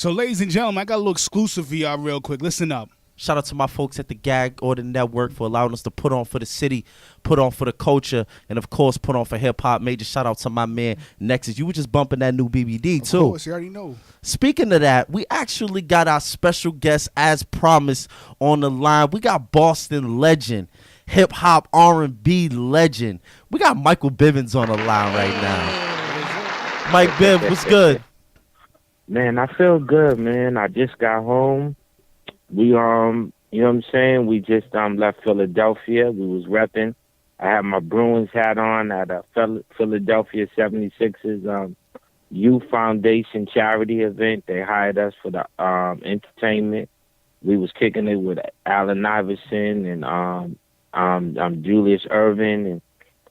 So, ladies and gentlemen, I got a little exclusive for y'all real quick. Listen up. Shout out to my folks at the Gag Order Network for allowing us to put on for the city, put on for the culture, and of course put on for hip hop. Major shout out to my man Nexus. You were just bumping that new BBD too. Of course, you already know. Speaking of that, we actually got our special guest as promised on the line. We got Boston legend, hip hop R&B legend. We got Michael Bivins on the line right now. Mike Biv, what's good? Man, I feel good, man. I just got home. We you know what I'm saying? We just left Philadelphia. We was repping. I had my Bruins hat on at a Philadelphia 76ers Youth Foundation charity event. They hired us for the entertainment. We was kicking it with Allen Iverson and Julius Erving and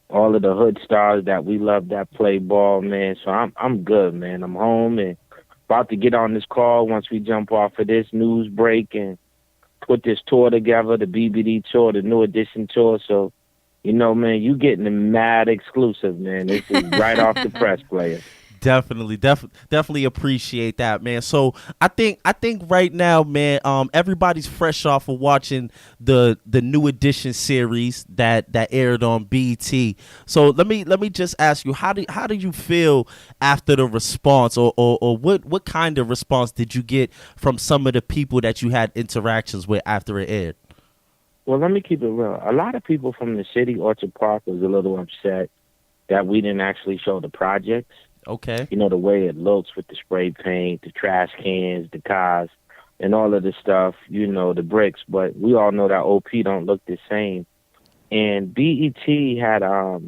all of the hood stars that we love that play ball, man. So I'm good, man. I'm home and about to get on this call once we jump off of this news break and put this tour together, the BBD tour, the New Edition tour. So, you know, man, you getting the mad exclusive, man. This is right off the press, player. Definitely appreciate that, man. So I think right now, man, everybody's fresh off of watching the New Edition series that aired on BET. So let me just ask you, how do you feel after the response, or what kind of response did you get from some of the people that you had interactions with after it aired? Well, let me keep it real. A lot of people from the city, Orchard Park, was a little upset that we didn't actually show the projects. Okay. You know, the way it looks with the spray paint, the trash cans, the cars, and all of the stuff, you know, the bricks. But we all know that OP don't look the same. And BET had a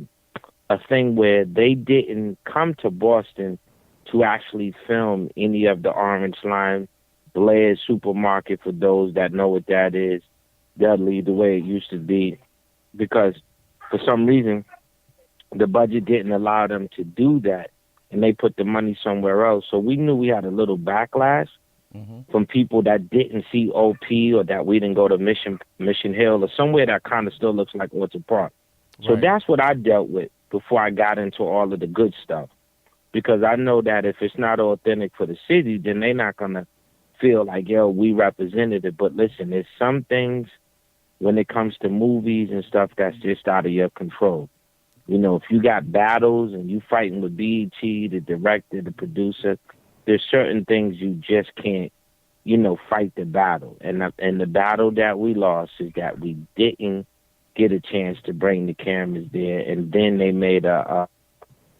thing where they didn't come to Boston to actually film any of the Orange Line, Blair's Supermarket, for those that know what that is, Dudley, the way it used to be, because for some reason the budget didn't allow them to do that. And they put the money somewhere else. So we knew we had a little backlash from people that didn't see OP, or that we didn't go to Mission Hill, or somewhere that kind of still looks like Orchard Park. So Right. that's what I dealt with before I got into all of the good stuff. Because I know that if it's not authentic for the city, then they're not going to feel like, yo, we represented it. But listen, there's some things when it comes to movies and stuff that's just out of your control. You know, if you got battles and you fighting with BET, the director, the producer, there's certain things you just can't, you know, fight the battle. And the battle that we lost is that we didn't get a chance to bring the cameras there. And then they made a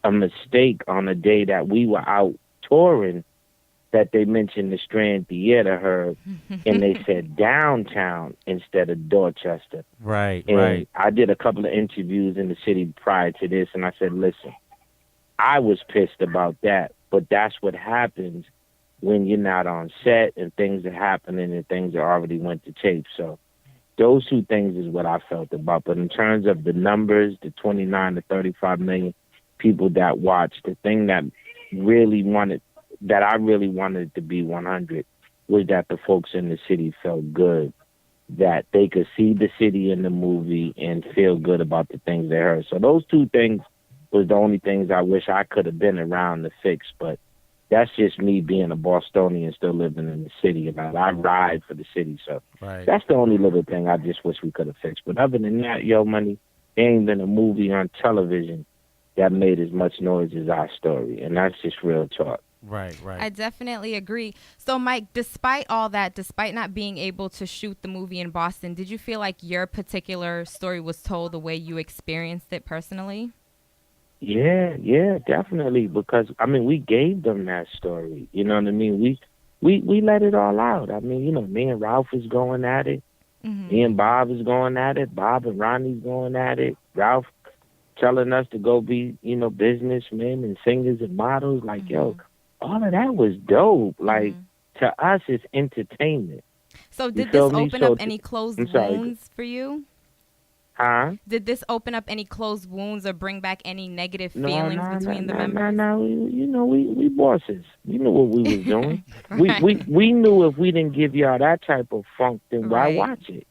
mistake on a day that we were out touring, that they mentioned the Strand Theater, Herb, and they said downtown instead of Dorchester. Right, and right. I did a couple of interviews in the city prior to this, and I said, listen, I was pissed about that, but that's what happens when you're not on set and things are happening and things are already went to tape. So those two things is what I felt about. But in terms of the numbers, the 29 to 35 million people that watched, the thing that I really wanted to be 100 was that the folks in the city felt good, that they could see the city in the movie and feel good about the things they heard. So those two things was the only things I wish I could have been around to fix. But that's just me being a Bostonian still living in the city. And I ride for the city. So That's the only little thing I just wish we could have fixed. But other than that, yo, money, there ain't been a movie on television that made as much noise as our story. And that's just real talk. Right. I definitely agree. So, Mike, despite all that, despite not being able to shoot the movie in Boston, did you feel like your particular story was told the way you experienced it personally? Yeah, definitely. Because, I mean, we gave them that story. You know what I mean? We let it all out. I mean, you know, me and Ralph is going at it. Mm-hmm. Me and Bob is going at it. Bob and Ronnie's going at it. Ralph telling us to go be, you know, businessmen and singers and models. Like, yo, all of that was dope. Like, to us, it's entertainment. So did this open up any closed wounds for you? Huh? Did this open up any closed wounds or bring back any negative feelings between the members? No. You know, we bosses. We knew what we was doing. we knew if we didn't give y'all that type of funk, then why watch it?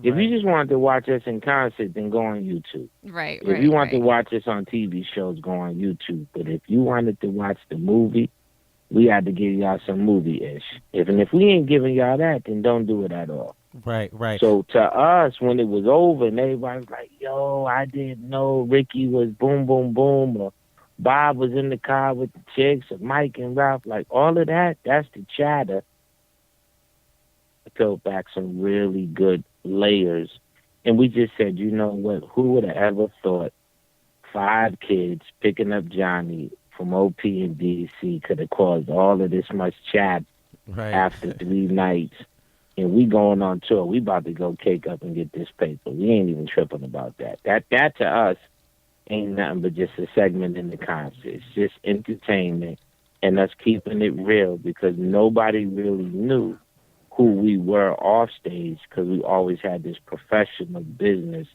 If you just wanted to watch us in concert, then go on YouTube. If you want to watch us on TV shows, go on YouTube. But if you wanted to watch the movie, we had to give y'all some movie-ish. If we ain't giving y'all that, then don't do it at all. Right, right. So to us, when it was over and everybody was like, yo, I didn't know Ricky was boom, boom, boom, or Bob was in the car with the chicks, or Mike and Ralph, like all of that, that's the chatter. I peeled back some really good layers. And we just said, you know what, who would have ever thought 5 kids picking up Johnny from OP in DC could have caused all of this much chat Right. after 3 nights? And we going on tour. We about to go cake up and get this paper. We ain't even tripping about that. That to us ain't nothing but just a segment in the concert. It's just entertainment and us keeping it real because nobody really knew who we were off stage because we always had this professional business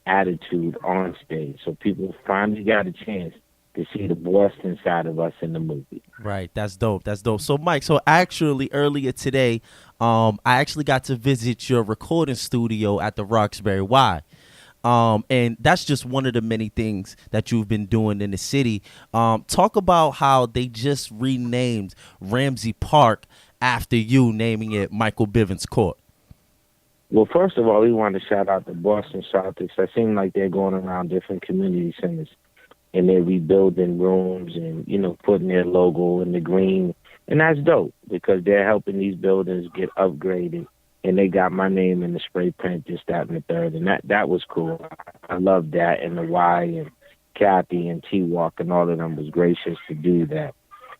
attitude on stage. So people finally got a chance to see the Boston side of us in the movie. Right, that's dope. That's dope. So, Mike, so actually earlier today, I actually got to visit your recording studio at the Roxbury Y. And that's just one of the many things that you've been doing in the city. Talk about how they just renamed Ramsey Park after you, naming it Michael Bivins Court. Well, first of all, we want to shout out the Boston Celtics. It seems like they're going around different community centers and they're rebuilding rooms and, you know, putting their logo in the green. And that's dope because they're helping these buildings get upgraded. And they got my name in the spray print, just that and the third. And that was cool. I love that. And the Y and Kathy and T-Walk and all of them was gracious to do that.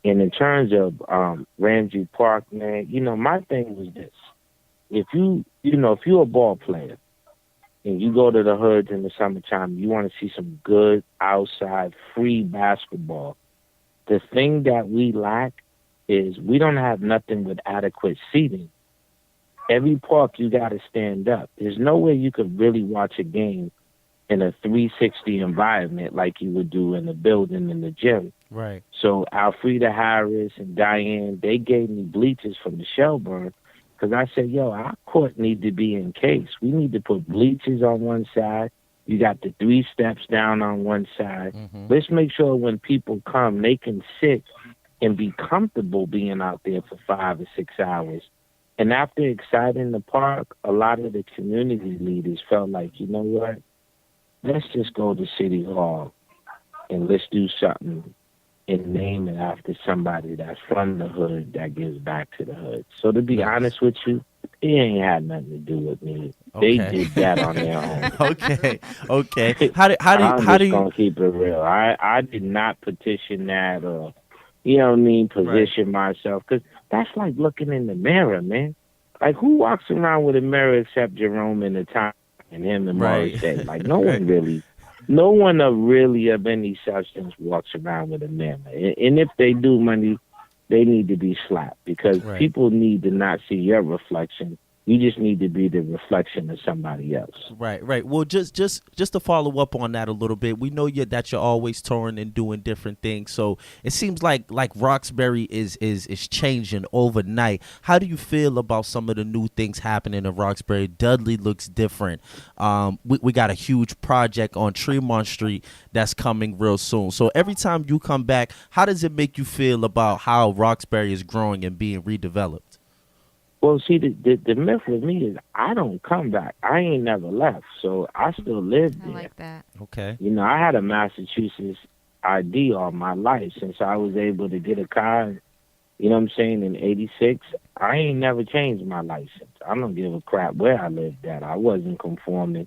And in terms of Ramsey Park, man, you know, my thing was this. If you're a ball player, and you go to the hoods in the summertime, you want to see some good outside free basketball. The thing that we lack is we don't have nothing with adequate seating. Every park, you got to stand up. There's no way you could really watch a game in a 360 environment like you would do in a building in the gym. Right. So Alfreda Harris and Diane, they gave me bleachers from the Shelburne. Because I said, yo, our court need to be encased. We need to put bleachers on one side. You got the 3 steps down on one side. Mm-hmm. Let's make sure when people come, they can sit and be comfortable being out there for 5 or 6 hours. And after exciting the park, a lot of the community leaders felt like, you know what? Let's just go to City Hall and let's do something and name it after somebody that's from the hood that gives back to the hood. So to be honest with you, it ain't had nothing to do with me. Okay. They did that on their own. Okay. How do you gonna keep it real? I did not petition that or you know what I mean, position myself because that's like looking in the mirror, man. Like who walks around with a mirror except Jerome and the time and him and Morris Day? Like no one really. No one really of any substance walks around with a mirror. And if they do, money, they need to be slapped because people need to not see your reflection. You just need to be the reflection of somebody else. Right. Well, just to follow up on that a little bit, we know that you're always touring and doing different things. So it seems like Roxbury is changing overnight. How do you feel about some of the new things happening in Roxbury? Dudley looks different. We got a huge project on Tremont Street that's coming real soon. So every time you come back, how does it make you feel about how Roxbury is growing and being redeveloped? Well, see, the myth with me is I don't come back. I ain't never left, so I still live there. I like that. Okay. You know, I had a Massachusetts ID all my life since I was able to get a car, you know what I'm saying, in 86. I ain't never changed my license. I don't give a crap where I lived at. I wasn't conforming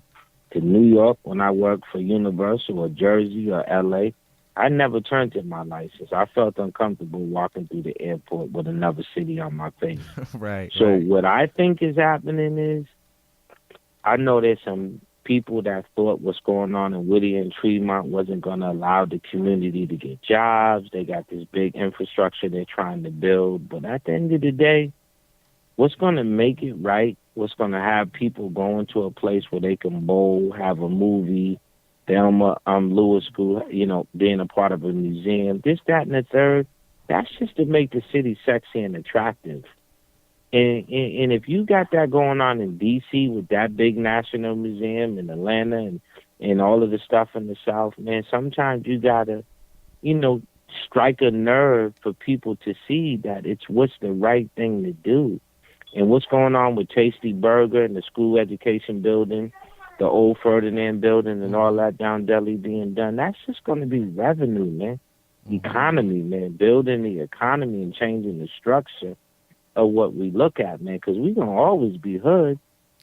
to New York when I worked for Universal or Jersey or L.A. I never turned in my license. I felt uncomfortable walking through the airport with another city on my face. So what I think is happening is I know there's some people that thought what's going on in Whittier and Tremont wasn't going to allow the community to get jobs. They got this big infrastructure they're trying to build. But at the end of the day, what's going to make it right, what's going to have people going to a place where they can bowl, have a movie, Thelma Lewis School, you know, being a part of a museum, this, that, and the third, that's just to make the city sexy and attractive. And if you got that going on in D.C. with that big national museum in Atlanta and all of the stuff in the South, man, sometimes you got to, you know, strike a nerve for people to see that it's what's the right thing to do. And what's going on with Tasty Burger and the school education building, the old Ferdinand building and all that down Delhi being done, that's just going to be revenue, man. Economy, man. Building the economy and changing the structure of what we look at, man, because we're going to always be hood.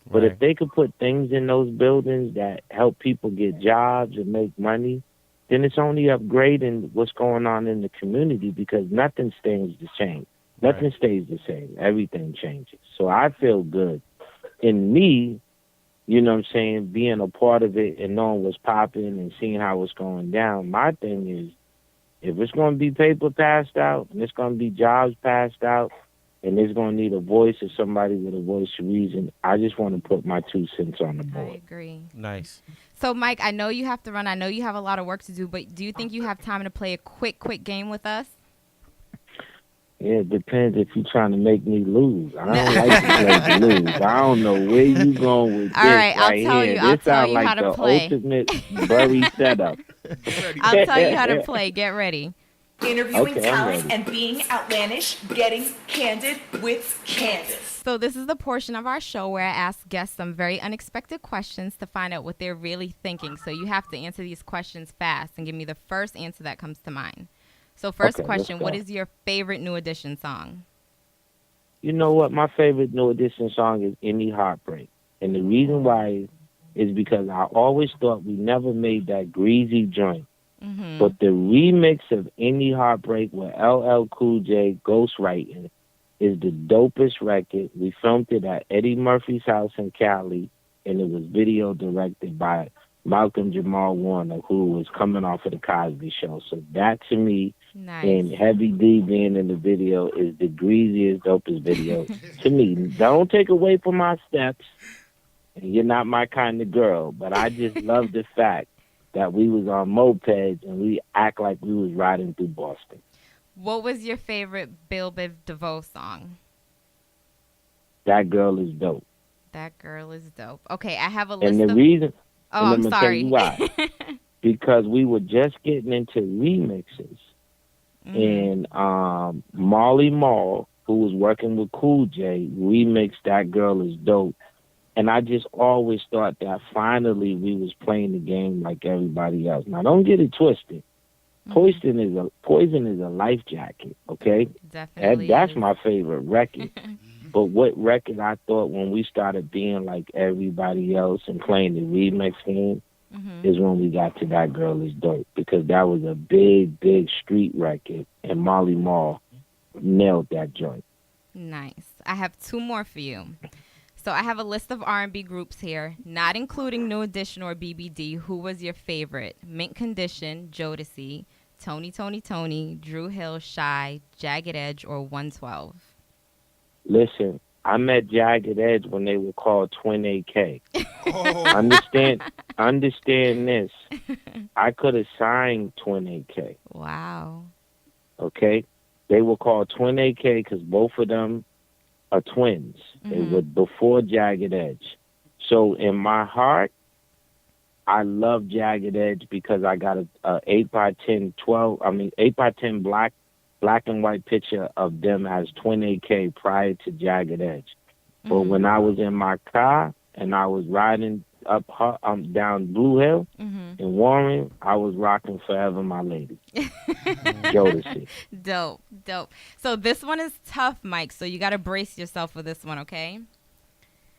But if they could put things in those buildings that help people get jobs and make money, then it's only upgrading what's going on in the community, because nothing stays the same. Nothing stays the same. Everything changes. So I feel good. In me, you know what I'm saying, being a part of it and knowing what's popping and seeing how it's going down, my thing is, if it's going to be paper passed out and it's going to be jobs passed out, and it's going to need a voice or somebody with a voice of reason, I just want to put my 2 cents on the board. I agree. Nice. So, Mike, I know you have to run. I know you have a lot of work to do, but do you think you have time to play a quick game with us? Yeah, it depends if you're trying to make me lose. I don't like to play to lose. I don't know where you going with this. All right, I'll right tell here. you. I'll This tell sound you like how to the play. ultimate Burry setup. I'll tell you how to play. Get ready. Interviewing Okay, I'm talent ready. and being outlandish, getting candid with Candace. So this is the portion of our show where I ask guests some very unexpected questions to find out what they're really thinking. So you have to answer these questions fast and give me the first answer that comes to mind. So first Okay, question, let's go. what is your favorite New Edition song? You know what? My favorite New Edition song is Any Heartbreak. And the reason why is because I always thought we never made that greasy joint. Mm-hmm. But the remix of Any Heartbreak with LL Cool J ghostwriting is the dopest record. We filmed it at Eddie Murphy's house in Cali, and it was video directed by Malcolm Jamal Warner, who was coming off of the Cosby Show. So that, to me, Nice. and Heavy D being in the video is the greasiest, dopest video to me. Don't take away from my steps. You're not my kind of girl, but I just love the fact that we was on mopeds and we act like we was riding through Boston. What was your favorite Bill Biv DeVoe song? That girl is dope. That girl is dope. Okay, I have a list And the of... reason, Oh, and I'm I'm sorry. gonna tell you why. Because we were just getting into remixes. And Molly Mall, who was working with Cool J, remixed That Girl is Dope. And I just always thought that finally we was playing the game like everybody else. Now, don't get it twisted. Poison is a life jacket, okay? Definitely. That's is. my favorite record. But what record I thought when we started being like everybody else and playing the remix game is when we got to That Girl is Dope, because that was a big street record, and Molly Mall nailed that joint. Nice. I have 2 more for you. So I have a list of R&B groups here, not including New Edition or BBD. Who was your favorite? Mint Condition, Jodeci, Tony, Drew Hill, Shy, Jagged Edge, or 112? Listen, I met Jagged Edge when they were called Twin AK. Oh, Understand this. I could have signed Twin AK, Wow. okay? They were called Twin AK because both of them are twins. They were before Jagged Edge. So in my heart, I love Jagged Edge because I got a 8x10 8x10 black and white picture of them as Twin AK prior to Jagged Edge. But when I was in my car and I was riding down Blue Hill in Warren, I was rocking Forever My Lady. Jodeci. Dope. So this one is tough, Mike, so you got to brace yourself for this one, okay?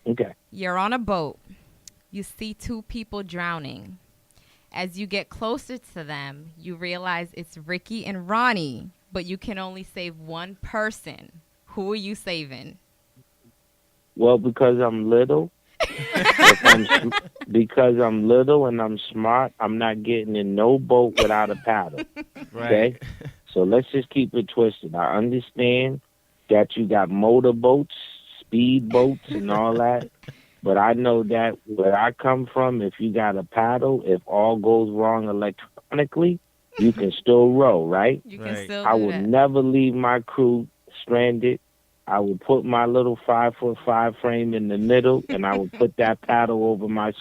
Okay. You're on a boat. You see 2 people drowning. As you get closer to them, you realize it's Ricky and Ronnie, but you can only save one person. Who are you saving? Well, because I'm little, because I'm little and I'm smart, I'm not getting in no boat without a paddle. Okay? So let's just keep it twisted. I understand that you got motorboats, speed boats, and all that. But I know that where I come from, if you got a paddle, if all goes wrong electronically, you can still row, right? You can still I do will that. never leave my crew stranded. I will put my little 5'5" frame in the middle, and I will put that paddle over my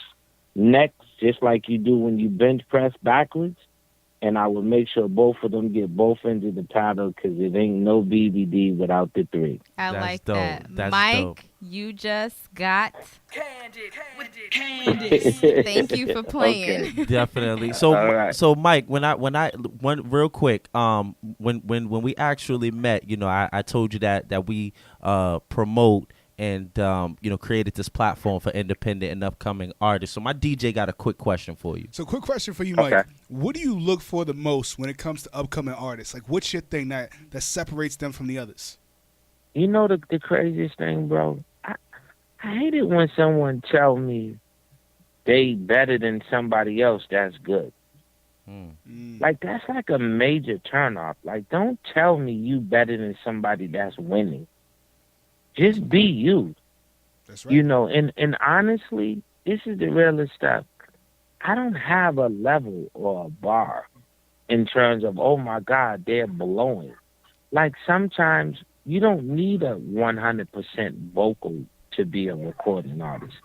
neck, just like you do when you bench press backwards. and I would make sure both of them get both ends of the paddle because it ain't no BBD without the three. I That's like dope. that. That's Mike, dope. you just got. Candid with Candace. Thank you for playing. Okay. Definitely. So, All right. so Mike, when one real quick, when we actually met, you know, I told you that we promote and created this platform for independent and upcoming artists. So my DJ got a quick question for you. So, quick question for you, Mike. Okay. What do you look for the most when it comes to upcoming artists? Like, what's your thing that separates them from the others? You know the craziest thing, bro? I hate it when someone tell me they better than somebody else that's good. Like, that's like a major turnoff. Like, don't tell me you better than somebody that's winning. Just be you. That's right. You know, and honestly, this is the realest stuff. I don't have a level or a bar in terms of, oh my God, they're blowing. Like, sometimes you don't need a 100% vocal to be a recording artist.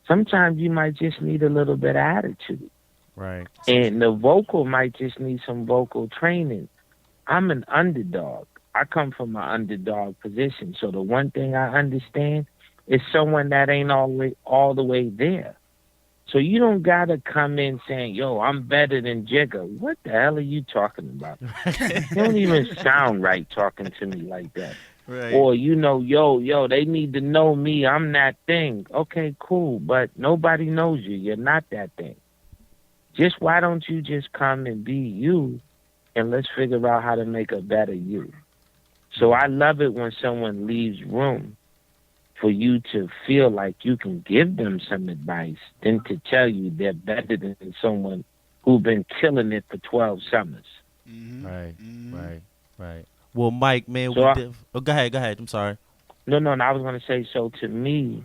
Sometimes you might just need a little bit of attitude. Right. And the vocal might just need some vocal training. I'm an underdog. I come from an underdog position. So the one thing I understand is someone that ain't all the way there. So you don't got to come in saying, yo, I'm better than Jigga. What the hell are you talking about? You don't even sound right talking to me like that. Right. Or, yo, they need to know me. I'm that thing. Okay, cool. But nobody knows you. You're not that thing. Just why don't you just come and be you, and let's figure out how to make a better you. So I love it when someone leaves room for you to feel like you can give them some advice than to tell you they're better than someone who's been killing it for 12 summers. Mm-hmm. Right. Mm-hmm. Right. Well, Mike, man, So go ahead. I'm sorry. No, I was going to say, so to me,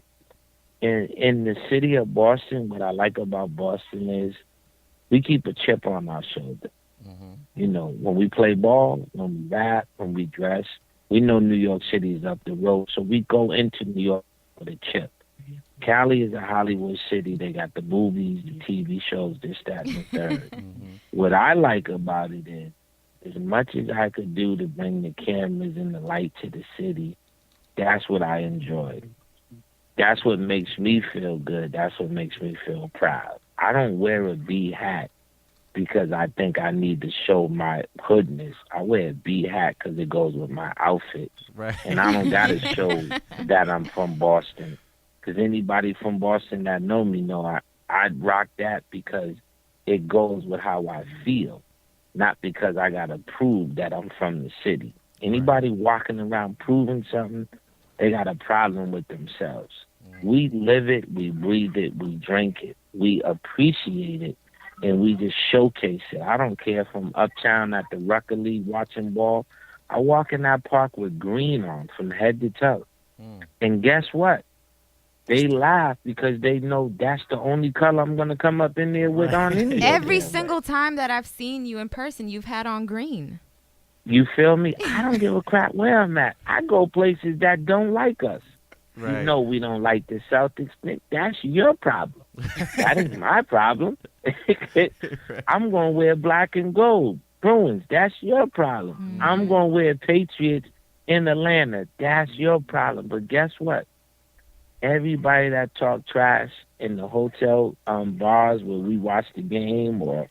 in the city of Boston, what I like about Boston is we keep a chip on our shoulder. Mm-hmm. You know, when we play ball, when we rap, when we dress, we know New York City is up the road, so we go into New York with a chip. Cali is a Hollywood city. They got the movies, the TV shows, this, that, and the third. What I like about it is, as much as I could do to bring the cameras and the light to the city, that's what I enjoy. That's what makes me feel good. That's what makes me feel proud. I don't wear a B hat because I think I need to show my hoodness. I wear a B hat because it goes with my outfit. Right. And I don't got to show that I'm from Boston. Because anybody from Boston that know me know I'd rock that because it goes with how I feel, not because I got to prove that I'm from the city. Anybody walking around proving something, they got a problem with themselves. We live it, we breathe it, we drink it, we appreciate it, and we just showcase it. I don't care if I'm uptown at the Rucker League watching ball. I walk in that park with green on from head to toe. And guess what? They laugh because they know that's the only color I'm going to come up in there with on any Every single time that I've seen you in person, you've had on green. You feel me? I don't give a crap where I'm at. I go places that don't like us. Right. You know we don't like the Celtics. That's your problem. That is my problem. I'm going to wear black and gold. Bruins, that's your problem. I'm going to wear Patriots in Atlanta. That's your problem. But guess what? Everybody that talk trash in the hotel bars where we watch the game or,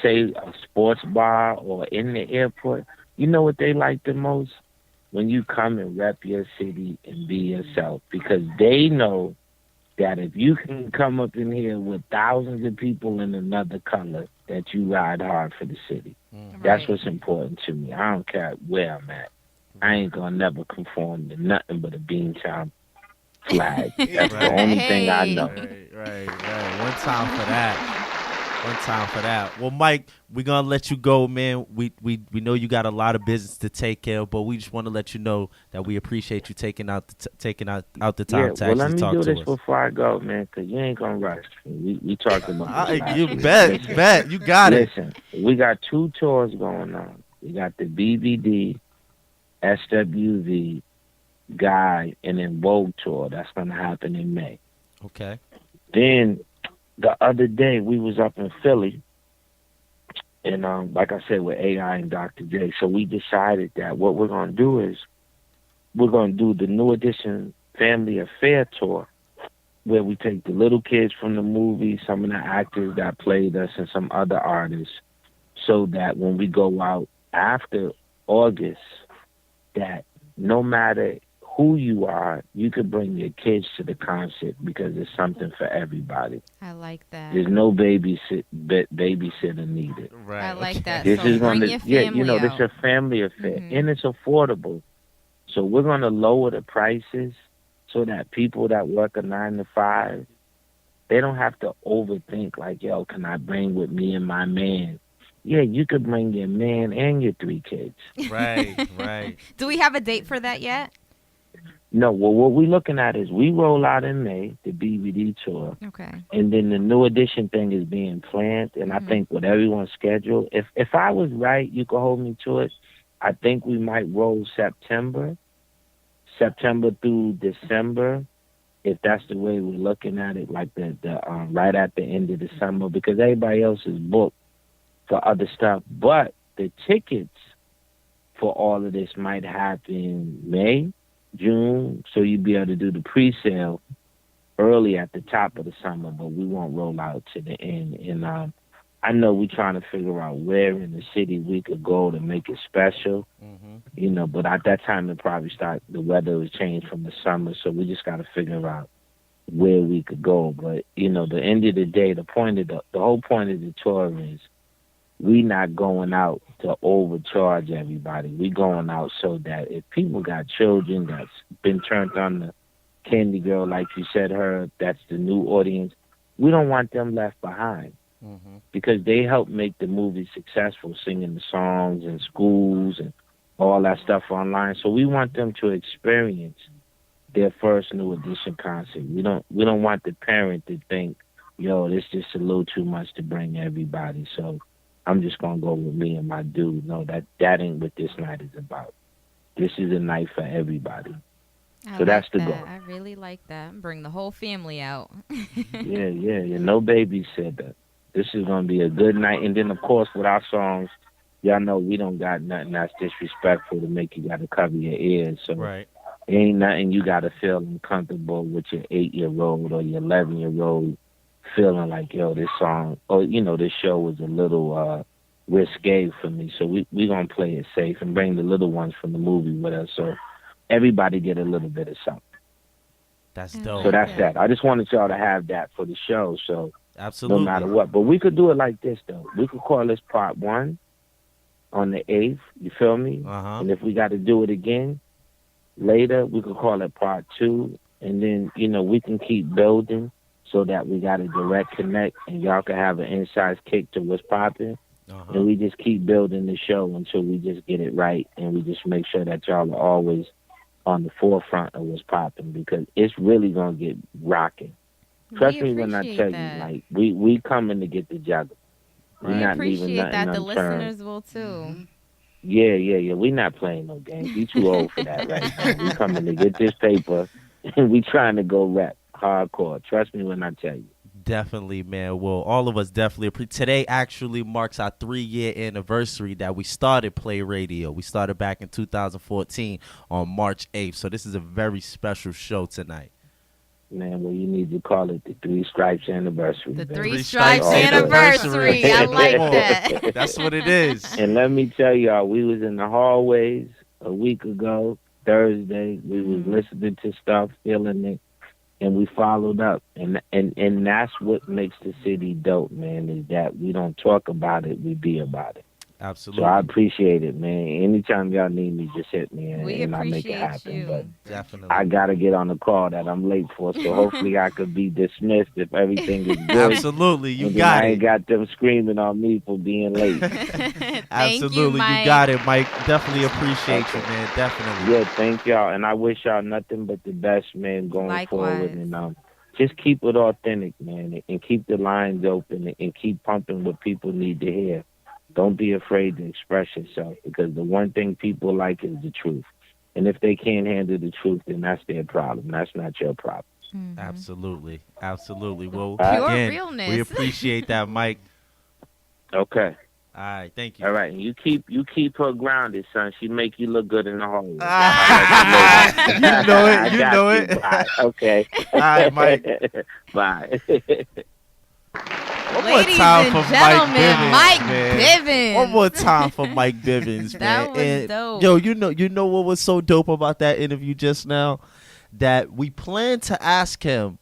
say a sports bar or in the airport, you know what they like the most? When you come and rep your city and be yourself, because they know that if you can come up in here with thousands of people in another color, that you ride hard for the city. That's what's important to me. I don't care where I'm at. I ain't gonna never conform to nothing but a Beantown flag. That's the only thing I know. Right. One time for that. Well, Mike, we're gonna let you go, man. We know you got a lot of business to take care of, but we just want to let you know that we appreciate you taking out the time to actually talk to us. Well, let me do this before I go, man, because you ain't gonna rush. We talked about this. You bet. You got it. Listen, we got 2 tours going on. We got the BBD, SWV, Guy, and then Vogue tour. That's gonna happen in May. Okay. Then the other day we was up in Philly, And like I said, with AI and Dr. J. So we decided that what we're going to do is we're going to do the New Edition Family Affair Tour, where we take the little kids from the movie, some of the actors that played us, and some other artists, so that when we go out after August, that no matter who you are, you could bring your kids to the concert because there's something for everybody. I like that. There's no babysitter needed. Right. I like that. This So is bring going your to, family this out. is a family affair, Mhm. and it's affordable. So we're going to lower the prices so that people that work a 9 to 5, they don't have to overthink like, yo, can I bring with me and my man? Yeah, you could bring your man and your 3 kids. Right. Right. Do we have a date for that yet? No, well, what we're looking at is we roll out in May, the BBD tour, Okay. and then the New Edition thing is being planned. And I think with everyone's schedule, if I was right, you could hold me to it. I think we might roll September through December, if that's the way we're looking at it, like the right at the end of the summer, because everybody else is booked for other stuff. But the tickets for all of this might happen May, June, so you'd be able to do the pre-sale early at the top of the summer, but we won't roll out to the end. And I know we're trying to figure out where in the city we could go to make it special, but at that time the weather would change from the summer, so we just got to figure out where we could go. But, the end of the day, the whole point of the tour is we not going out to overcharge everybody. We going out so that if people got children that's been turned on to Candy Girl, like you said, that's the new audience, we don't want them left behind. Because they helped make the movie successful, singing the songs in schools and all that stuff online. So we want them to experience their first New Edition concert. We don't want the parent to think, yo, this is just a little too much to bring everybody. So I'm just gonna go with me and my dude. No, that ain't what this night is about. This is a night for everybody. So that's the goal. I really like that. Bring the whole family out. Yeah. No babysitter. This is gonna be a good night. And then of course with our songs, y'all know we don't got nothing that's disrespectful to make you gotta cover your ears. So Right. ain't nothing you gotta feel uncomfortable with your 8-year-old or your 11-year-old feeling like, yo, this song or this show was a little risque for me. So we gonna play it safe and bring the little ones from the movie with us, so everybody get a little bit of something. That's dope. So that's that. I just wanted y'all to have that for the show, so Absolutely. no matter what. But we could do it like this though. We could call this part 1 on the 8th, you feel me? And if we got to do it again later, we could call it part 2, and then we can keep building so that we got a direct connect and y'all can have an inside kick to what's popping. And we just keep building the show until we just get it right, and we just make sure that y'all are always on the forefront of what's popping, because it's really gonna get rocking. Trust me when I tell you, like we coming to get the juggle. We're We not leaving appreciate nothing that. The unturned. listeners will too. Yeah. We not playing no games. We too old for that right now. We coming to get this paper, and we trying to go rap hardcore. Trust me when I tell you. Definitely, man. Well, all of us definitely today actually marks our 3-year anniversary that we started Play Radio. We started back in 2014 on March 8th. So this is a very special show tonight. Man, well, you need to call it the 3 Stripes anniversary. The baby. 3 Stripes Stripes anniversary. I like that. That's what it is. And let me tell y'all, we was in the hallways a week ago, Thursday. We was listening to stuff, feeling it, and we followed up. And that's what makes the city dope, man, is that we don't talk about it, we be about it. Absolutely. So I appreciate it, man. Anytime y'all need me, just hit me and I make it appreciate happen. you. But Definitely. I got to get on the call that I'm late for, so hopefully I could be dismissed if everything is good. Absolutely. You And then got I it. ain't got them screaming on me for being late. Absolutely. You got it, Mike. Definitely appreciate you, man. Definitely. Yeah, thank y'all. And I wish y'all nothing but the best, man, going forward. And just keep it authentic, man, and keep the lines open and keep pumping what people need to hear. Don't be afraid to express yourself, because the one thing people like is the truth. And if they can't handle the truth, then that's their problem. That's not your problem. Absolutely. Well, Pure again, realness. we appreciate that, Mike. Okay. All right, thank you. All right, you keep her grounded, son. She make you look good in the hallway. You know it. I You got know you. it. Bye. Okay. All right, Mike. Bye. One more Ladies time and for gentlemen, Mike Mike man. Bivins. One more time for Mike Bivins, man. That was And, dope. Yo, you know what was so dope about that interview just now? That we planned to ask him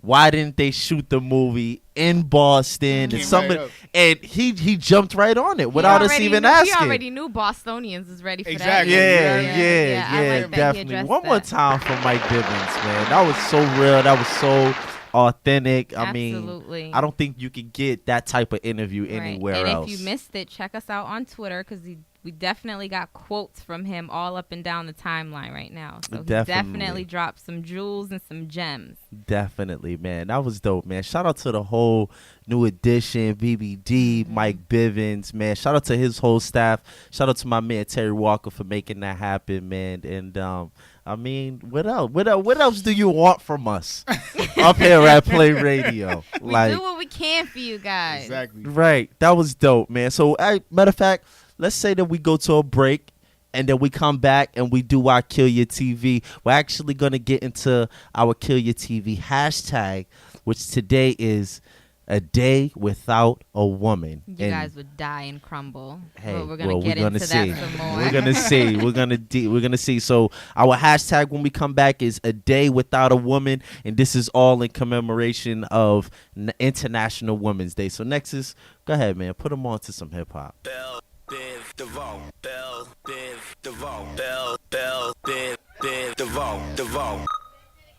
why didn't they shoot the movie in Boston Came and somebody, right up. and he jumped right on it without us even asking. He already knew Bostonians was ready for Exactly. that. Yeah, I like that he definitely. addressed One more that. time for Mike Bivins, man. That was so real. That was so authentic. I mean, Absolutely. I don't think you could get that type of interview anywhere and else. if you missed it, check us out on Twitter because we definitely got quotes from him all up and down the timeline right now. So he definitely dropped some jewels and some gems. Definitely, man. That was dope, man. Shout out to the whole New Edition, BBD, Mike Bivins, man. Shout out to his whole staff. Shout out to my man Terry Walker for making that happen, man. And I mean, what else? What else do you want from us up here at Play Radio? We do what we can for you guys. Exactly. Right. That was dope, man. So, matter of fact, let's say that we go to a break and then we come back and we do our Kill Your TV. We're actually going to get into our Kill Your TV hashtag, which today is a day without a woman. You And guys would die and crumble. hey, but we're gonna get into see. that some more. We're gonna see. We're gonna see. So our hashtag when we come back is a day without a woman, and this is all in commemoration of International Women's Day. So Nexus, go ahead, man. Put them on to some hip hop. Bell, Biv, DeVoe. Bell, Biv, DeVoe. Bell, Biv, DeVoe.